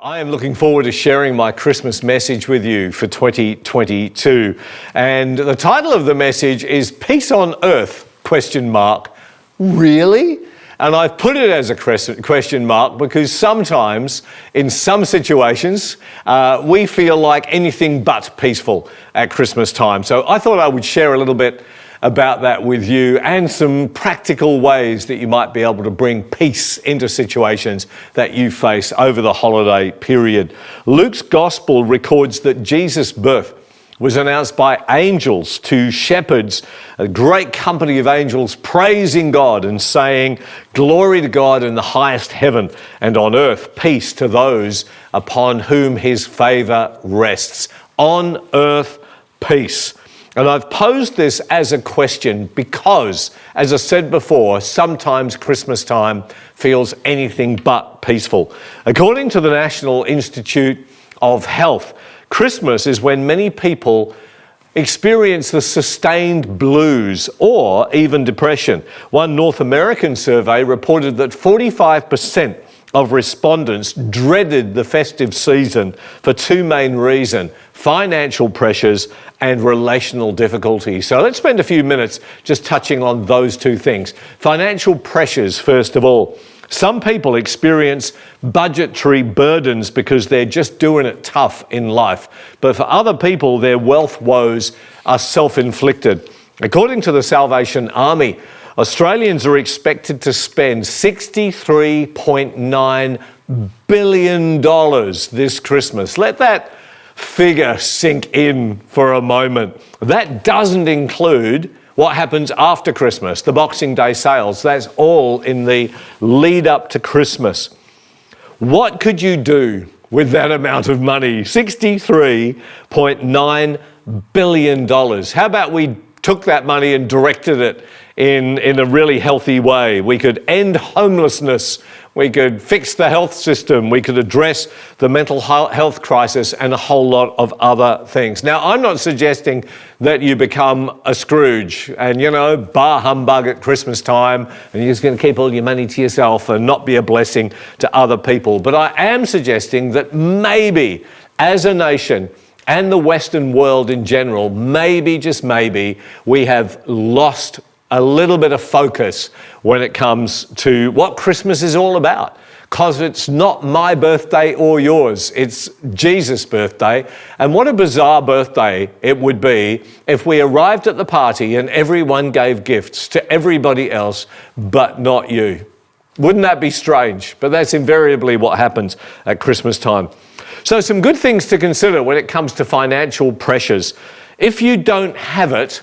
I am looking forward to sharing my Christmas message with you for 2022. And the title of the message is Peace on Earth, ? Really? And I've put it as a question mark because sometimes, in some situations, we feel like anything but peaceful at Christmas time. So I thought I would share a little bit about that with you and some practical ways that you might be able to bring peace into situations that you face over the holiday period. Luke's gospel records that Jesus' birth was announced by angels to shepherds, a great company of angels praising God and saying, "Glory to God in the highest heaven, and on earth peace to those upon whom his favour rests." On earth, peace. And I've posed this as a question because, as I said before, sometimes Christmas time feels anything but peaceful. According to the National Institute of Health, Christmas is when many people experience the sustained blues or even depression. One North American survey reported that 45% of respondents dreaded the festive season for two main reasons: financial pressures and relational difficulties. So let's spend a few minutes just touching on those two things. Financial pressures, first of all. Some people experience budgetary burdens because they're just doing it tough in life. But for other people, their wealth woes are self-inflicted. According to the Salvation Army, Australians are expected to spend $63.9 billion this Christmas. Let that figure sink in for a moment. That doesn't include what happens after Christmas, the Boxing Day sales. That's all in the lead up to Christmas. What could you do with that amount of money? $63.9 billion. How about we took that money and directed it in a really healthy way? We could end homelessness. We could fix the health system. We could address the mental health crisis and a whole lot of other things. Now, I'm not suggesting that you become a Scrooge and, bar humbug at Christmas time and you're just going to keep all your money to yourself and not be a blessing to other people. But I am suggesting that maybe, as a nation, and the Western world in general, maybe, just maybe, we have lost a little bit of focus when it comes to what Christmas is all about. Because it's not my birthday or yours, it's Jesus' birthday. And what a bizarre birthday it would be if we arrived at the party and everyone gave gifts to everybody else but not you. Wouldn't that be strange? But that's invariably what happens at Christmas time. So some good things to consider when it comes to financial pressures. If you don't have it,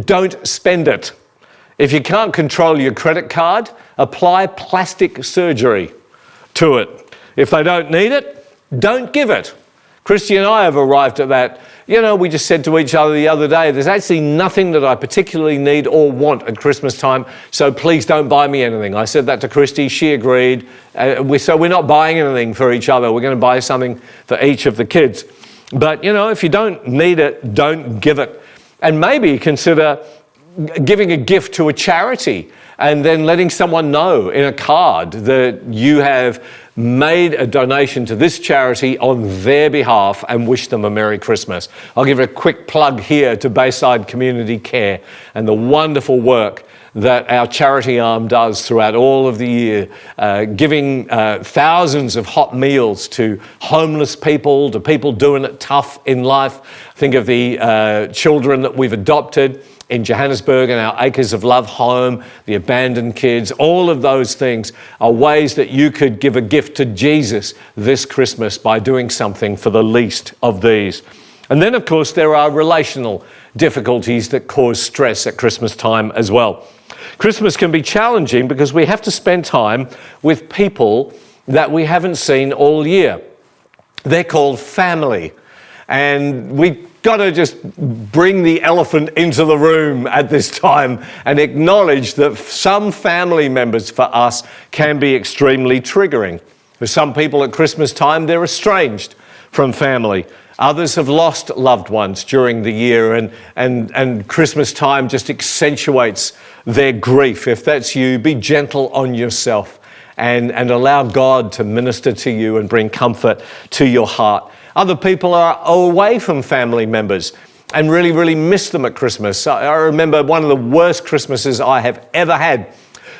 don't spend it. If you can't control your credit card, apply plastic surgery to it. If they don't need it, don't give it. Christy and I have arrived at that. We just said to each other the other day, there's actually nothing that I particularly need or want at Christmas time, so please don't buy me anything. I said that to Christy, she agreed. So we're not buying anything for each other. We're going to buy something for each of the kids. But, if you don't need it, don't give it. And maybe consider giving a gift to a charity and then letting someone know in a card that you have made a donation to this charity on their behalf and wish them a Merry Christmas. I'll give a quick plug here to Bayside Community Care and the wonderful work that our charity arm does throughout all of the year, giving thousands of hot meals to homeless people, to people doing it tough in life. Think of the children that we've adopted in Johannesburg and our Acres of Love home, the abandoned kids. All of those things are ways that you could give a gift to Jesus this Christmas by doing something for the least of these. And then, of course, there are relational difficulties that cause stress at Christmas time as well. Christmas can be challenging because we have to spend time with people that we haven't seen all year. They're called family. And we got to just bring the elephant into the room at this time and acknowledge that some family members for us can be extremely triggering. For some people at Christmas time, they're estranged from family. Others have lost loved ones during the year, and Christmas time just accentuates their grief. If that's you, be gentle on yourself and allow God to minister to you and bring comfort to your heart. Other people are away from family members and really, really miss them at Christmas. I remember one of the worst Christmases I have ever had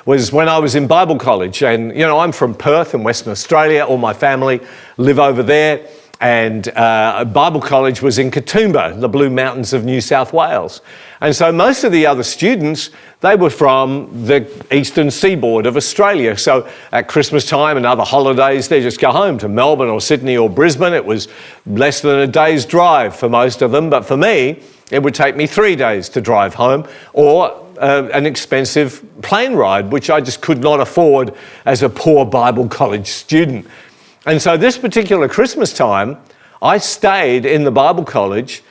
was when I was in Bible college. And, you know, I'm from Perth in Western Australia. All my family live over there. And Bible college was in Katoomba, the Blue Mountains of New South Wales. And so most of the other students, they were from the eastern seaboard of Australia. So at Christmas time and other holidays, they just go home to Melbourne or Sydney or Brisbane. It was less than a day's drive for most of them. But for me, it would take me 3 days to drive home, or an expensive plane ride, which I just could not afford as a poor Bible college student. And so this particular Christmas time, I stayed in the Bible college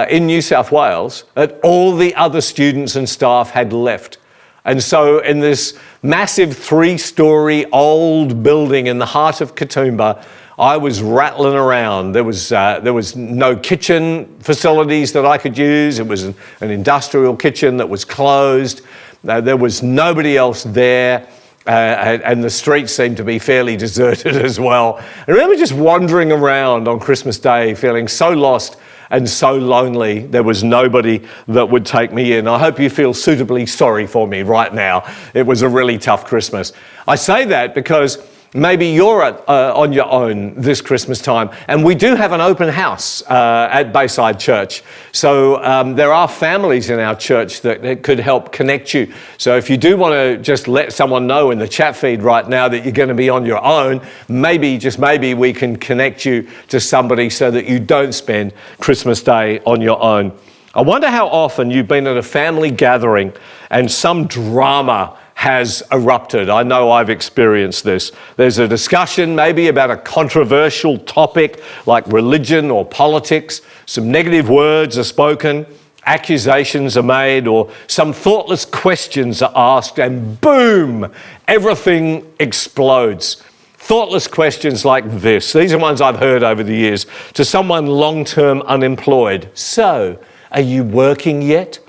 in New South Wales, and all the other students and staff had left. And so in this massive 3-story old building in the heart of Katoomba, I was rattling around. There was no kitchen facilities that I could use. It was an industrial kitchen that was closed. There was nobody else there. And the streets seemed to be fairly deserted as well. I remember just wandering around on Christmas Day, feeling so lost and so lonely. There was nobody that would take me in. I hope you feel suitably sorry for me right now. It was a really tough Christmas. I say that because maybe you're on your own this Christmas time, and we do have an open house at Bayside Church. So there are families in our church that could help connect you. So if you do want to just let someone know in the chat feed right now that you're going to be on your own, maybe, just maybe, we can connect you to somebody so that you don't spend Christmas Day on your own. I wonder how often you've been at a family gathering and some drama has erupted. I know I've experienced this. There's a discussion maybe about a controversial topic like religion or politics. Some negative words are spoken, accusations are made, or some thoughtless questions are asked, and boom, everything explodes. Thoughtless questions like this. These are ones I've heard over the years. To someone long-term unemployed, so, are you working yet?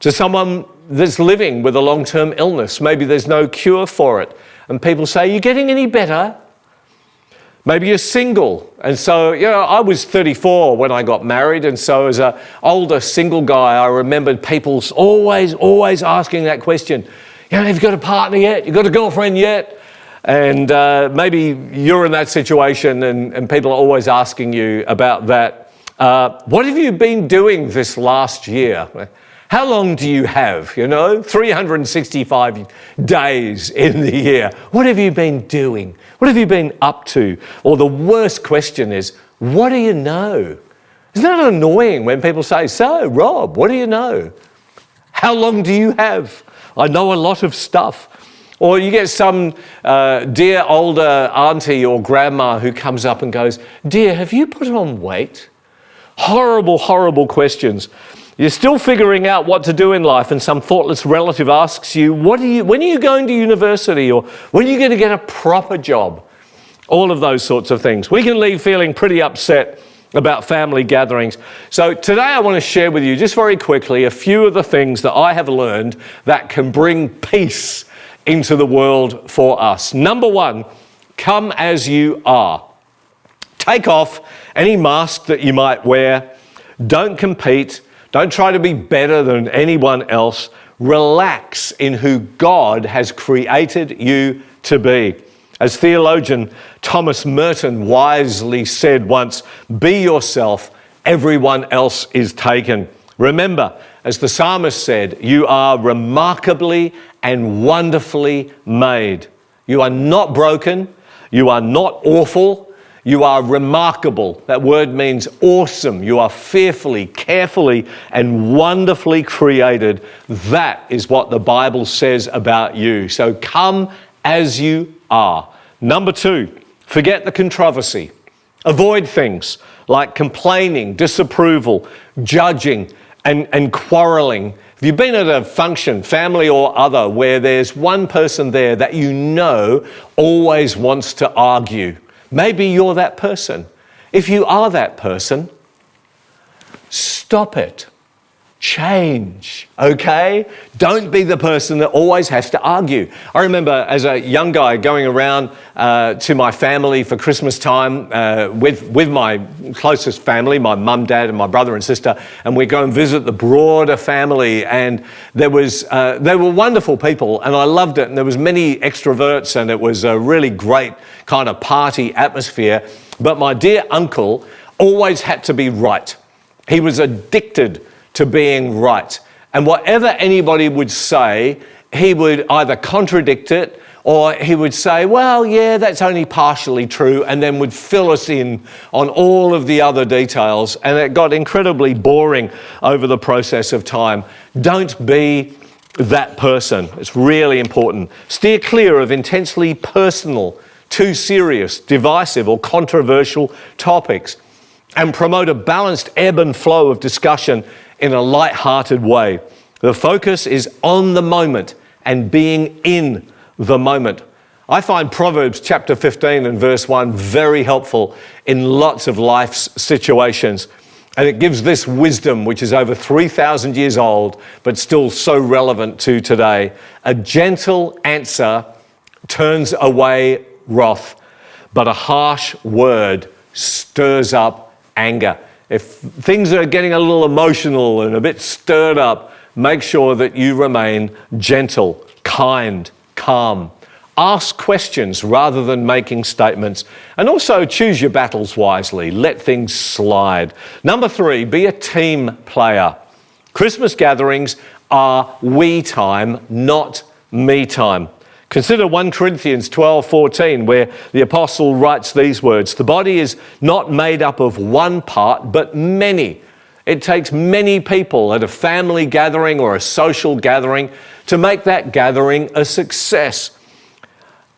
To someone that's living with a long-term illness, maybe there's no cure for it, and people say, are you getting any better? Maybe you're single, and so, you know, I was 34 when I got married, and so as an older single guy, I remembered people always asking that question, you know, have you got a partner yet? You got a girlfriend yet? And maybe you're in that situation, and people are always asking you about that. What have you been doing this last year? How long do you have? You know, 365 days in the year. What have you been doing? What have you been up to? Or the worst question is, what do you know? Isn't that annoying when people say, so, Rob, what do you know? How long do you have? I know a lot of stuff. Or you get some dear older auntie or grandma who comes up and goes, dear, have you put on weight? Horrible, horrible questions. You're still figuring out what to do in life, and some thoughtless relative asks you, when are you going to university, or when are you going to get a proper job? All of those sorts of things. We can leave feeling pretty upset about family gatherings. So today I want to share with you, just very quickly, a few of the things that I have learned that can bring peace into the world for us. Number one, come as you are. Take off any mask that you might wear. Don't compete. Don't try to be better than anyone else. Relax in who God has created you to be. As theologian Thomas Merton wisely said once, be yourself, everyone else is taken. Remember, as the psalmist said, you are remarkably and wonderfully made. You are not broken. You are not awful. You are remarkable. That word means awesome. You are fearfully, carefully, and wonderfully created. That is what the Bible says about you. So come as you are. Number two, forget the controversy. Avoid things like complaining, disapproval, judging, and quarreling. Have you been at a function, family or other, where there's one person there that you know always wants to argue? Maybe you're that person. If you are that person, stop it. change, okay? Don't be the person that always has to argue. I remember as a young guy going around to my family for Christmas time with my closest family, my mum, dad, and my brother and sister, and we'd go and visit the broader family, and they were wonderful people, and I loved it, and there was many extroverts, and it was a really great kind of party atmosphere, but my dear uncle always had to be right. He was addicted to being right. And whatever anybody would say, he would either contradict it or he would say, well, yeah, that's only partially true, and then would fill us in on all of the other details. And it got incredibly boring over the process of time. Don't be that person. It's really important. Steer clear of intensely personal, too serious, divisive, or controversial topics, and promote a balanced ebb and flow of discussion in a light-hearted way. The focus is on the moment and being in the moment. I find Proverbs chapter 15 and verse 1 very helpful in lots of life's situations. And it gives this wisdom, which is over 3,000 years old, but still so relevant to today. A gentle answer turns away wrath, but a harsh word stirs up anger. If things are getting a little emotional and a bit stirred up, make sure that you remain gentle, kind, calm. Ask questions rather than making statements. And also choose your battles wisely. Let things slide. Number 3, be a team player. Christmas gatherings are we time, not me time. Consider 1 Corinthians 12:14, where the apostle writes these words, "The body is not made up of one part, but many. It takes many people at a family gathering or a social gathering to make that gathering a success."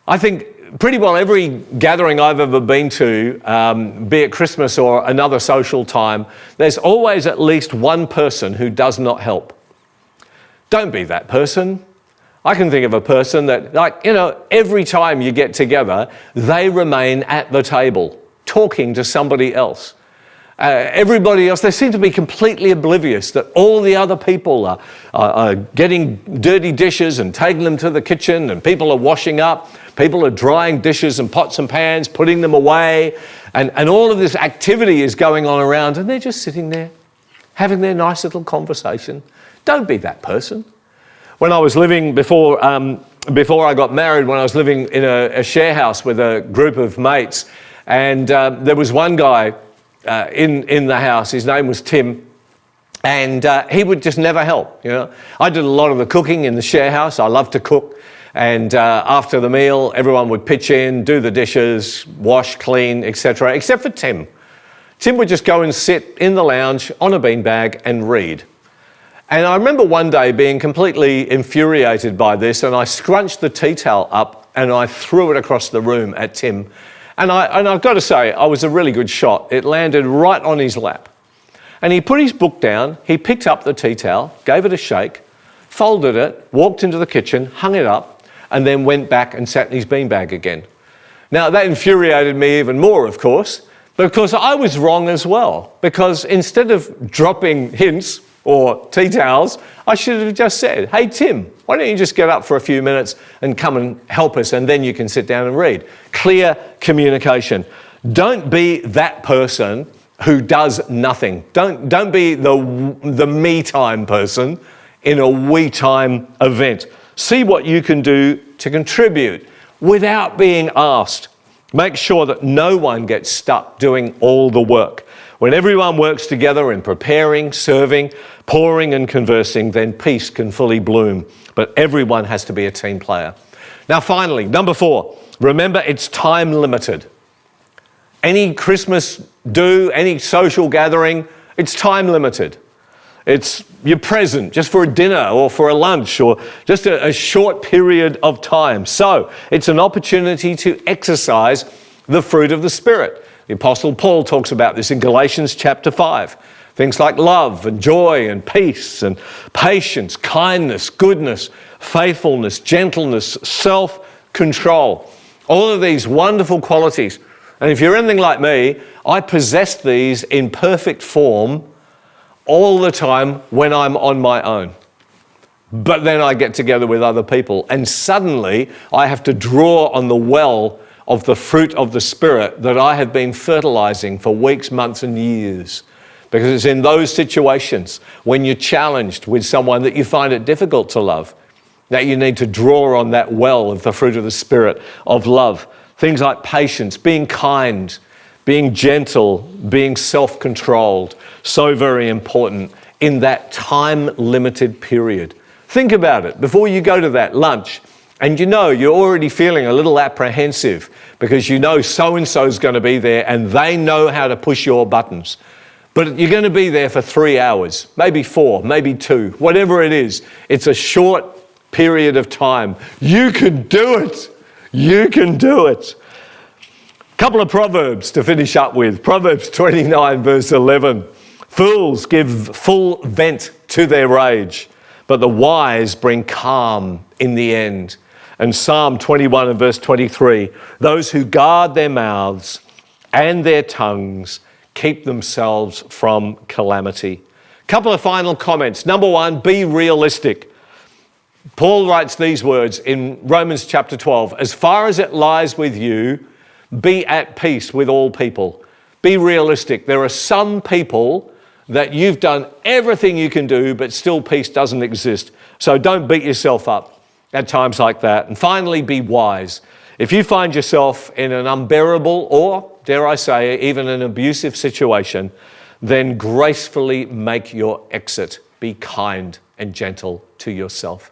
I think pretty well every gathering I've ever been to, be it Christmas or another social time, there's always at least one person who does not help. Don't be that person. I can think of a person that, every time you get together, they remain at the table talking to somebody else. Everybody else, they seem to be completely oblivious that all the other people are getting dirty dishes and taking them to the kitchen, and people are washing up, people are drying dishes and pots and pans, putting them away, and all of this activity is going on around, and they're just sitting there having their nice little conversation. Don't be that person. When I was living, before I got married, when I was living in a share house with a group of mates, and there was one guy in the house, his name was Tim, and he would just never help. I did a lot of the cooking in the share house. I love to cook, and after the meal, everyone would pitch in, do the dishes, wash, clean, etc., except for Tim. Tim would just go and sit in the lounge on a beanbag and read. And I remember one day being completely infuriated by this, and I scrunched the tea towel up and I threw it across the room at Tim. And I've got to say, I was a really good shot. It landed right on his lap. And he put his book down, he picked up the tea towel, gave it a shake, folded it, walked into the kitchen, hung it up, and then went back and sat in his beanbag again. Now, that infuriated me even more, of course, but of course I was wrong as well, because instead of dropping hints or tea towels, I should have just said, "Hey Tim, why don't you just get up for a few minutes and come and help us, and then you can sit down and read." Clear communication. Don't be that person who does nothing. Don't be the me time person in a we time event. See what you can do to contribute without being asked. Make sure that no one gets stuck doing all the work. When everyone works together in preparing, serving, pouring and conversing, then peace can fully bloom. But everyone has to be a team player. Now finally, number 4, remember it's time limited. Any Christmas do, any social gathering, it's time limited. You're present just for a dinner or for a lunch or just a short period of time. So it's an opportunity to exercise the fruit of the Spirit. The Apostle Paul talks about this in Galatians chapter 5. Things like love and joy and peace and patience, kindness, goodness, faithfulness, gentleness, self-control. All of these wonderful qualities. And if you're anything like me, I possessed these in perfect form all the time when I'm on my own. But then I get together with other people, and suddenly I have to draw on the well of the fruit of the Spirit that I have been fertilizing for weeks, months, and years. Because it's in those situations when you're challenged with someone that you find it difficult to love, that you need to draw on that well of the fruit of the Spirit of love. Things like patience, being kind, being gentle, being self-controlled. So very important in that time-limited period. Think about it before you go to that lunch, and you're already feeling a little apprehensive because you know so-and-so is going to be there and they know how to push your buttons. But you're going to be there for 3 hours, maybe 4, maybe 2, whatever it is. It's a short period of time. You can do it. You can do it. A couple of Proverbs to finish up with. Proverbs 29 verse 11. Fools give full vent to their rage, but the wise bring calm in the end. And Psalm 21 and verse 23, those who guard their mouths and their tongues keep themselves from calamity. Couple of final comments. Number one, be realistic. Paul writes these words in Romans chapter 12, as far as it lies with you, be at peace with all people. Be realistic. There are some people that you've done everything you can do, but still peace doesn't exist. So don't beat yourself up at times like that. And finally, be wise. If you find yourself in an unbearable or, dare I say, even an abusive situation, then gracefully make your exit. Be kind and gentle to yourself.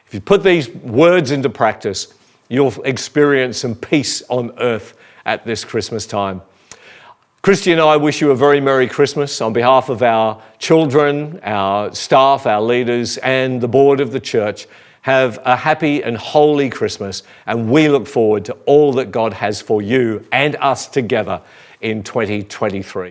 If you put these words into practice, you'll experience some peace on earth at this Christmas time. Christy and I wish you a very Merry Christmas on behalf of our children, our staff, our leaders, and the board of the church. Have a happy and holy Christmas, and we look forward to all that God has for you and us together in 2023.